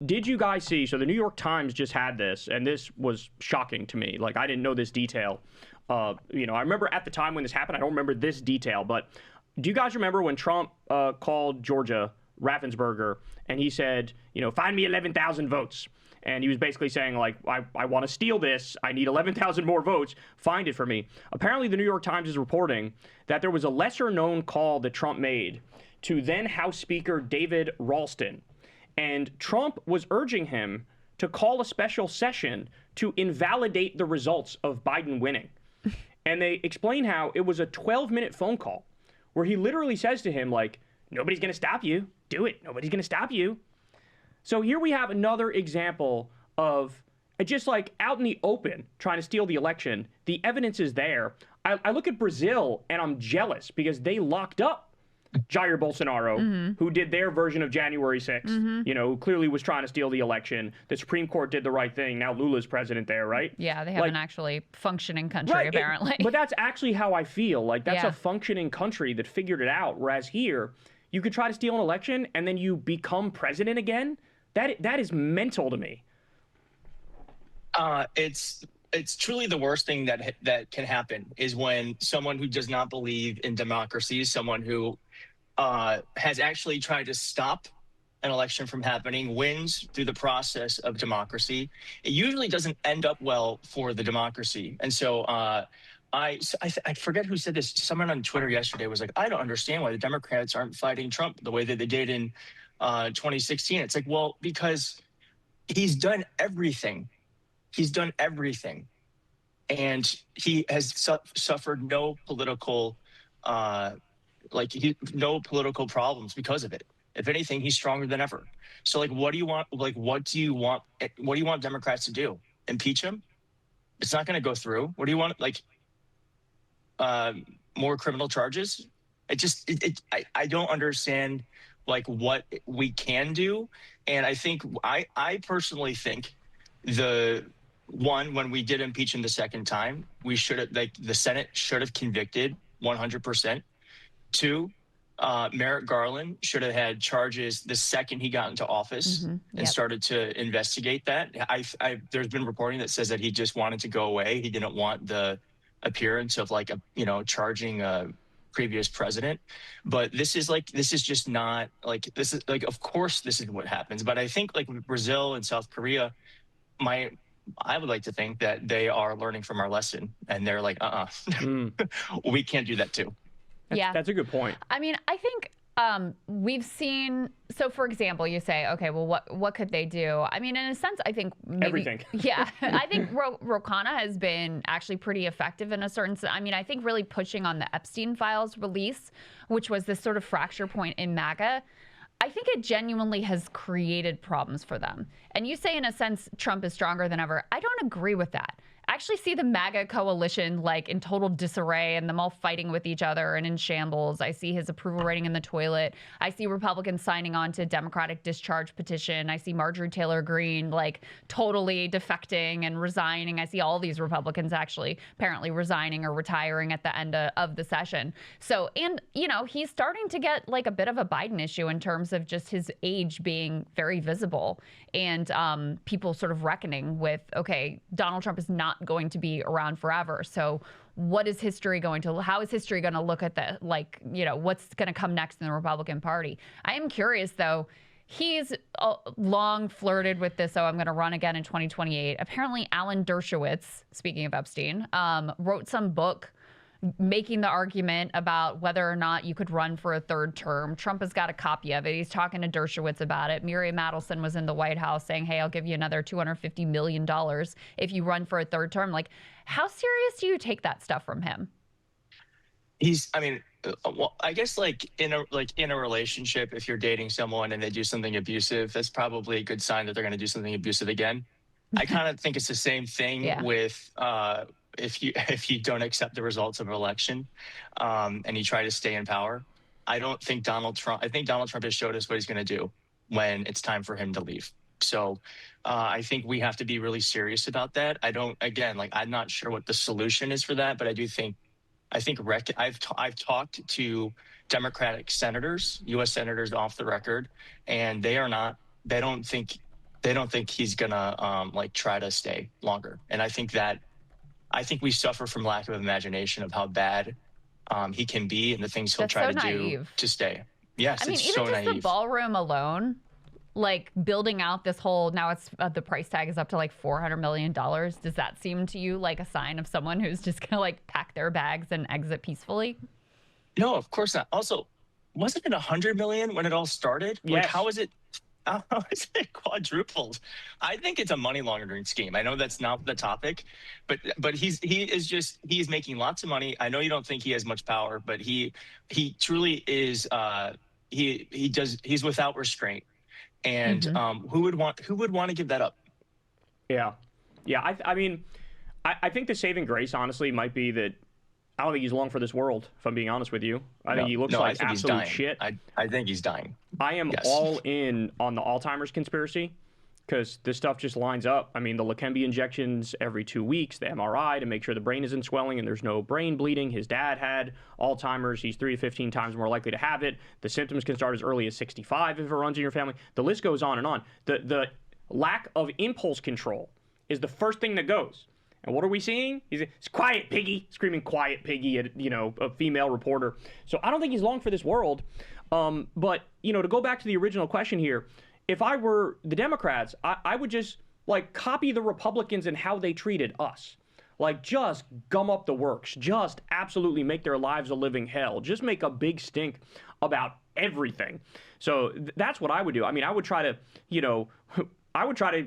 Did you guys see? So the New York Times just had this, and this was shocking to me. Like, I didn't know this detail. I remember at the time when this happened, I don't remember this detail, but do you guys remember when Trump called Georgia Raffensperger and he said, find me 11,000 votes? And he was basically saying, like, I want to steal this. I need 11,000 more votes. Find it for me. Apparently, the New York Times is reporting that there was a lesser-known call that Trump made to then House Speaker David Ralston. And Trump was urging him to call a special session to invalidate the results of Biden winning. And they explain how it was a 12-minute phone call where he literally says to him, like, nobody's going to stop you. Do it. Nobody's going to stop you. So here we have another example of just like out in the open trying to steal the election. The evidence is there. I look at Brazil and I'm jealous because they locked up Jair Bolsonaro, who did their version of January 6th, who clearly was trying to steal the election. The Supreme Court did the right thing. Now Lula's president there, right? Yeah, they have an actually functioning country, apparently. But that's actually how I feel. Like, that's a functioning country that figured it out. Whereas here, you could try to steal an election and then you become president again. That is mental to me. It's truly the worst thing that can happen is when someone who does not believe in democracy, someone who has actually tried to stop an election from happening, wins through the process of democracy. It usually doesn't end up well for the democracy. And so I forget who said this. Someone on Twitter yesterday was like, I don't understand why the Democrats aren't fighting Trump the way that they did in 2016. It's like, well, because he's done everything. He's done everything. And he has suffered no political no political problems because of it. If anything, he's stronger than ever. So like, what do you want? Like, what do you want Democrats to do? Impeach him? It's not going to go through. What do you want? Like, more criminal charges? I don't understand like what we can do. And I think I personally think when we did impeach him the second time, we should have, like, the Senate should have convicted 100%. Two, Merrick Garland should have had charges the second he got into office and started to investigate that. There's been reporting that says that he just wanted to go away. He didn't want the appearance of like charging a previous president. But this is just not like, this is like, of course this is what happens. But I think like with Brazil and South Korea, I would like to think that they are learning from our lesson and they're like, we can't do that too. That's a good point. I mean, I think we've seen, so for example, you say, okay, well, what could they do? I mean, in a sense, I think maybe, everything. Yeah, I think Ro Khanna has been actually pretty effective in a certain sense. I mean, I think really pushing on the Epstein files release, which was this sort of fracture point in MAGA, I think it genuinely has created problems for them. And you say, in a sense, Trump is stronger than ever. I don't agree with that. I actually see the MAGA coalition like in total disarray and them all fighting with each other and in shambles. I see his approval rating in the toilet. I see Republicans signing on to Democratic discharge petition. I see Marjorie Taylor Greene like totally defecting and resigning. I see all these Republicans actually apparently resigning or retiring at the end of the session. So, and he's starting to get like a bit of a Biden issue in terms of just his age being very visible and people sort of reckoning with, okay, Donald Trump is not going to be around forever. So how is history going to look at that? Like, what's going to come next in the Republican Party? I am curious, though. He's long flirted with this, I'm going to run again in 2028. Apparently, Alan Dershowitz, speaking of Epstein, wrote some book making the argument about whether or not you could run for a third term. Trump has got a copy of it. He's talking to Dershowitz about it. Miriam Adelson was in the White House saying, hey, I'll give you another $250 million if you run for a third term. Like, how serious do you take that stuff from him? Well, I guess like in a relationship, if you're dating someone and they do something abusive, that's probably a good sign that they're going to do something abusive again. I kind of think it's the same thing with if you don't accept the results of an election and you try to stay in power. I think Donald Trump has showed us what he's going to do when it's time for him to leave. So I think we have to be really serious about that. I'm not sure what the solution is for that, but I've talked to Democratic senators, U.S. senators off the record, and they don't think They don't think he's gonna like try to stay longer. And I think we suffer from lack of imagination of how bad he can be and the things he'll That's try so to naive. do to stay. Yes, I mean, it's even so just naive. the ballroom alone, like building out this whole, now it's the price tag is up to like $400 million. Does that seem to you like a sign of someone who's just gonna like pack their bags and exit peacefully? No, of course not. Also, wasn't it 100 million when it all started? Like, Yes. how is it quadrupled? I think it's a money laundering scheme. I know that's not the topic, but he's making lots of money. I know you don't think he has much power, but he truly is. He's without restraint, and who would want to give that up? Yeah. I mean, I think the saving grace, honestly, might be that I don't think he's long for this world, if I'm being honest with you. I think he looks like absolute shit. I think he's dying. I am all in on the Alzheimer's conspiracy because this stuff just lines up. I mean, the Leqembi injections every 2 weeks, the MRI to make sure the brain isn't swelling and there's no brain bleeding. His dad had Alzheimer's. He's 3 to 15 times more likely to have it. The symptoms can start as early as 65 if it runs in your family. The list goes on and on. The lack of impulse control is the first thing that goes. And what are we seeing? He's quiet piggy, screaming quiet piggy at, a female reporter. So I don't think he's long for this world. But, to go back to the original question here, if I were the Democrats, I would just copy the Republicans and how they treated us. Just gum up the works, just absolutely make their lives a living hell, just make a big stink about everything. So that's what I would do. I mean, I would try to,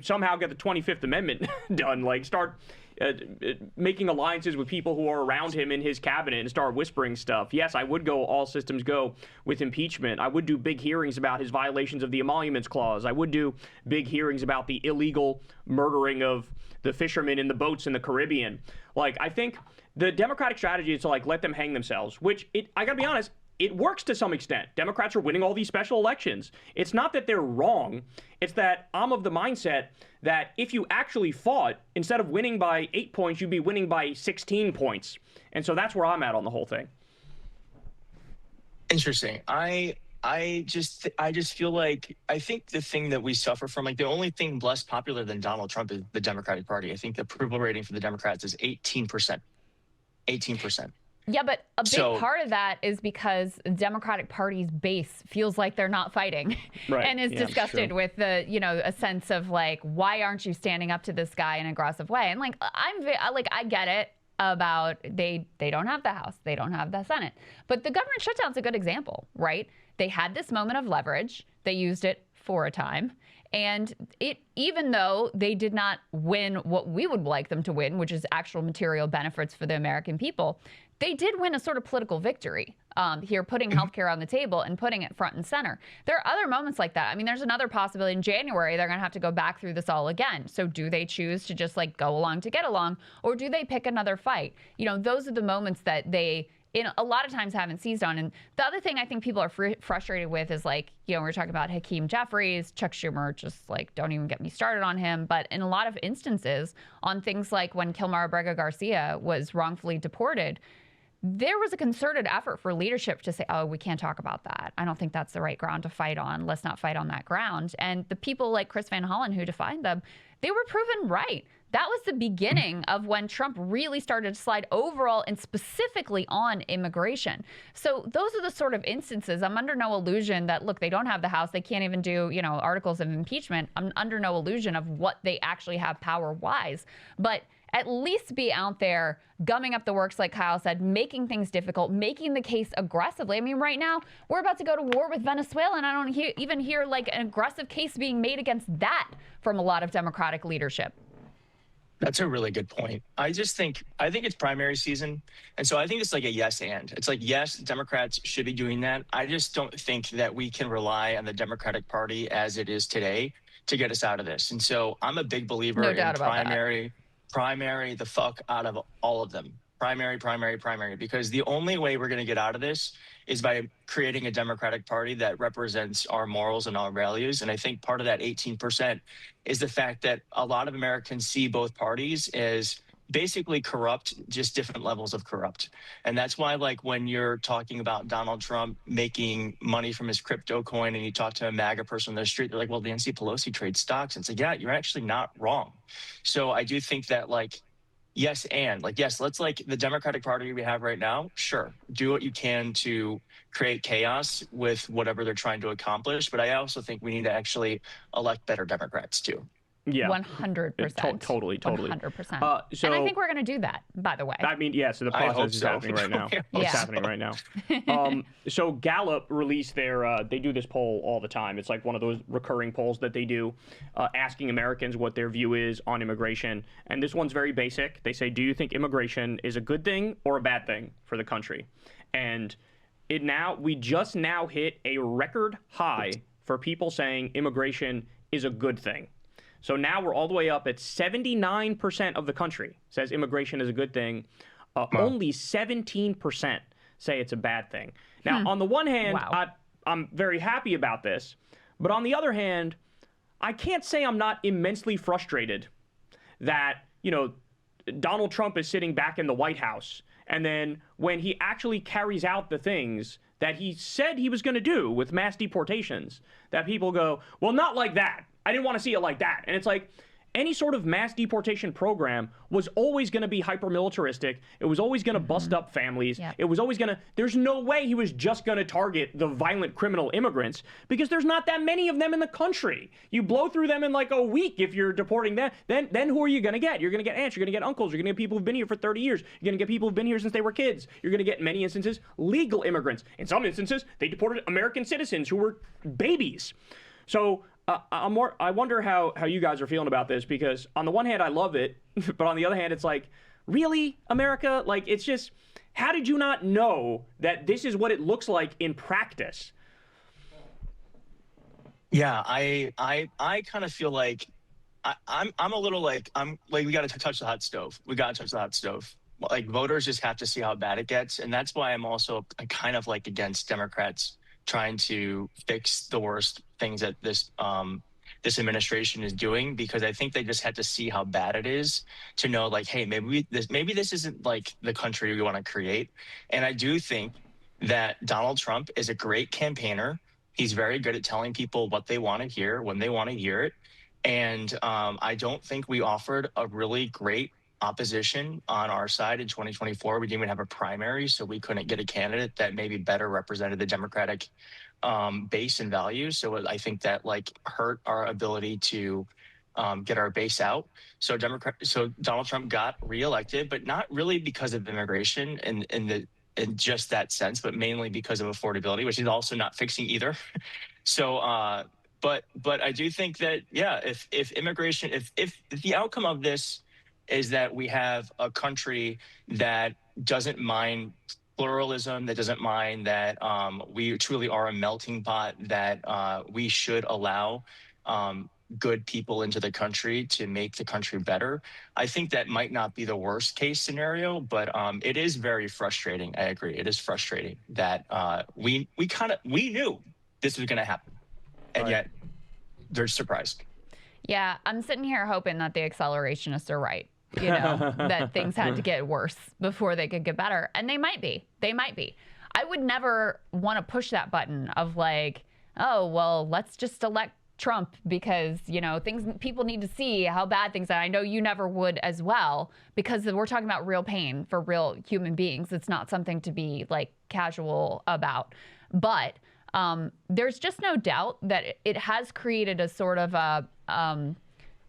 somehow get the 25th Amendment done, start making alliances with people who are around him in his cabinet and start whispering stuff. Yes, I would go all systems go with impeachment. I would do big hearings about his violations of the Emoluments Clause. I would do big hearings about the illegal murdering of the fishermen in the boats in the Caribbean. I think the Democratic strategy is to let them hang themselves, which I gotta be honest, it works to some extent. Democrats are winning all these special elections. It's not that they're wrong. It's that I'm of the mindset that if you actually fought, instead of winning by 8 points, you'd be winning by 16 points. And so that's where I'm at on the whole thing. Interesting. I just feel like I think the thing that we suffer from, the only thing less popular than Donald Trump is the Democratic Party. I think the approval rating for the Democrats is 18%. 18%. Yeah, but a big part of that is because the Democratic Party's base feels like they're not fighting and is disgusted with the, a sense of why aren't you standing up to this guy in an aggressive way? And I get it about they don't have the House, they don't have the Senate, but the government shutdown's a good example, right? They had this moment of leverage, they used it for a time. And even though they did not win what we would like them to win, which is actual material benefits for the American people, they did win a sort of political victory here, putting healthcare on the table and putting it front and center. There are other moments like that. I mean, there's another possibility in January, they're going to have to go back through this all again. So do they choose to just go along to get along, or do they pick another fight? Those are the moments that they a lot of times haven't seized on. And the other thing I think people are frustrated with is we're talking about Hakeem Jeffries, Chuck Schumer, just don't even get me started on him. But in a lot of instances on things like when Kilmar Brega Garcia was wrongfully deported, there was a concerted effort for leadership to say, oh, we can't talk about that. I don't think that's the right ground to fight on. Let's not fight on that ground. And the people like Chris Van Hollen who defined them, they were proven right. That was the beginning of when Trump really started to slide overall and specifically on immigration. So those are the sort of instances. I'm under no illusion that, look, they don't have the House. They can't even do, articles of impeachment. I'm under no illusion of what they actually have power-wise. But at least be out there gumming up the works, like Kyle said, making things difficult, making the case aggressively. I mean, right now, we're about to go to war with Venezuela, and I don't even hear an aggressive case being made against that from a lot of Democratic leadership. That's a really good point. I think it's primary season. And so I think it's a yes and. It's yes, Democrats should be doing that. I just don't think that we can rely on the Democratic Party as it is today to get us out of this. And so I'm a big believer in primary the fuck out of all of them. Primary, because the only way we're going to get out of this is by creating a Democratic Party that represents our morals and our values. And I think part of that 18% is the fact that a lot of Americans see both parties as basically corrupt, just different levels of corrupt. And that's why, like, when you're talking about Donald Trump making money from his crypto coin and you talk to a MAGA person on the street, they're like, well, Nancy Pelosi trades stocks. And it's like, yeah, you're actually not wrong. So I do think that, like, yes, and like, yes, let's, like, the Democratic Party we have right now, sure, do what you can to create chaos with whatever they're trying to accomplish. But I also think we need to actually elect better Democrats too. Yeah, 100%. Totally. 100%. And I think we're going to do that, by the way. I mean, yeah, so the process is happening right now. It's happening right now. So Gallup released their, they do this poll all the time. It's like one of those recurring polls that they do, asking Americans what their view is on immigration. And this one's very basic. They say, do you think immigration is a good thing or a bad thing for the country? And we just now hit a record high for people saying immigration is a good thing. So now we're all the way up at 79% of the country says immigration is a good thing. Only 17% say it's a bad thing. Now, on the one hand, I'm very happy about this. But on the other hand, I can't say I'm not immensely frustrated that, Donald Trump is sitting back in the White House. And then when he actually carries out the things that he said he was going to do with mass deportations, that people go, well, not like that. I didn't want to see it like that. And it's like any sort of mass deportation program was always going to be hyper-militaristic. It was always going to bust up families. Yep. It was always going to, there's no way he was just going to target the violent criminal immigrants because there's not that many of them in the country. You blow through them in like a week if you're deporting them. Then who are you going to get? You're going to get aunts. You're going to get uncles. You're going to get people who've been here for 30 years. You're going to get people who've been here since they were kids. You're going to get, in many instances, legal immigrants. In some instances, they deported American citizens who were babies. So I wonder how you guys are feeling about this, because on the one hand, I love it, but on the other hand, it's like, really, America? Like, it's just, how did you not know that this is what it looks like in practice? Yeah, I kind of feel like I'm a little like, we got to touch the hot stove. We got to touch the hot stove. Like, voters just have to see how bad it gets. And that's why I'm also kind of like against Democrats trying to fix the worst things that this administration is doing, because I think they just had to see how bad it is to know, like, hey, maybe this isn't like the country we want to create. And I do think that Donald Trump is a great campaigner. He's very good at telling people what they want to hear when they want to hear it. And I don't think we offered a really great opposition on our side in 2024. We didn't even have a primary, so we couldn't get a candidate that maybe better represented the Democratic base and values. So I think that like hurt our ability to get our base out. So Donald Trump got reelected, but not really because of immigration in just that sense, but mainly because of affordability, which he's also not fixing either. So but I do think that, yeah, if immigration, if the outcome of this is that we have a country that doesn't mind pluralism, that doesn't mind that we truly are a melting pot, that we should allow good people into the country to make the country better. I think that might not be the worst case scenario, but it is very frustrating. I agree. It is frustrating that we knew this was going to happen, and yet they're surprised. Yeah, I'm sitting here hoping that the Accelerationists are right. That things had to get worse before they could get better. And they might be. I would never want to push that button of like, oh, well, let's just elect Trump because, people need to see how bad things are. I know you never would as well, because we're talking about real pain for real human beings. It's not something to be like casual about. But there's just no doubt that it has created a sort of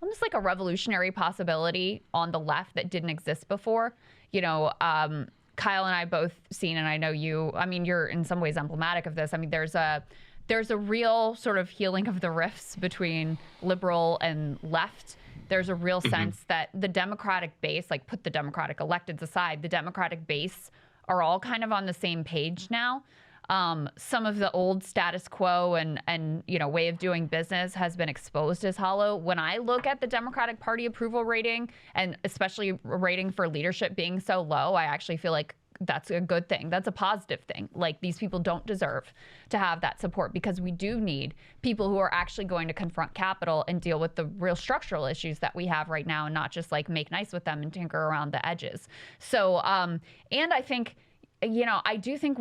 almost like a revolutionary possibility on the left that didn't exist before. Kyle and I both seen, and I know you're in some ways emblematic of this. I mean, there's a real sort of healing of the rifts between liberal and left. There's a real sense that the Democratic base, like put the Democratic electeds aside, the Democratic base are all kind of on the same page now. Some of the old status quo and way of doing business has been exposed as hollow. When I look at the Democratic Party approval rating, and especially rating for leadership being so low, I actually feel like that's a good thing. That's a positive thing. Like, these people don't deserve to have that support, because we do need people who are actually going to confront Capitol and deal with the real structural issues that we have right now, and not just like make nice with them and tinker around the edges. So, and I think, you know, I do think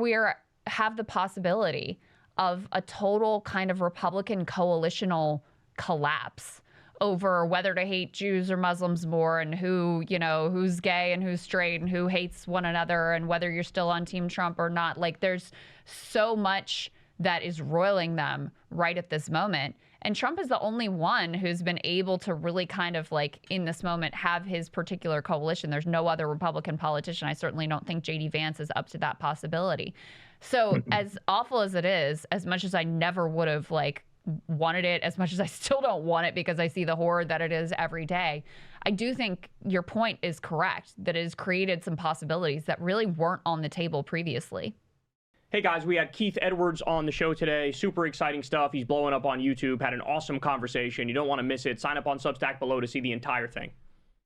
have the possibility of a total kind of Republican coalitional collapse over whether to hate Jews or Muslims more, and who, you know, who's gay and who's straight and who hates one another, and whether you're still on Team Trump or not. Like, there's so much that is roiling them right at this moment. And Trump is the only one who's been able to really kind of like in this moment have his particular coalition. There's no other Republican politician. I certainly don't think J.D. Vance is up to that possibility. So as awful as it is, as much as I never would have like wanted it, as much as I still don't want it because I see the horror that it is every day, I do think your point is correct, that it has created some possibilities that really weren't on the table previously. Hey guys, we had Keith Edwards on the show today. Super exciting stuff. He's blowing up on YouTube. Had an awesome conversation. You don't want to miss it. Sign up on Substack below to see the entire thing.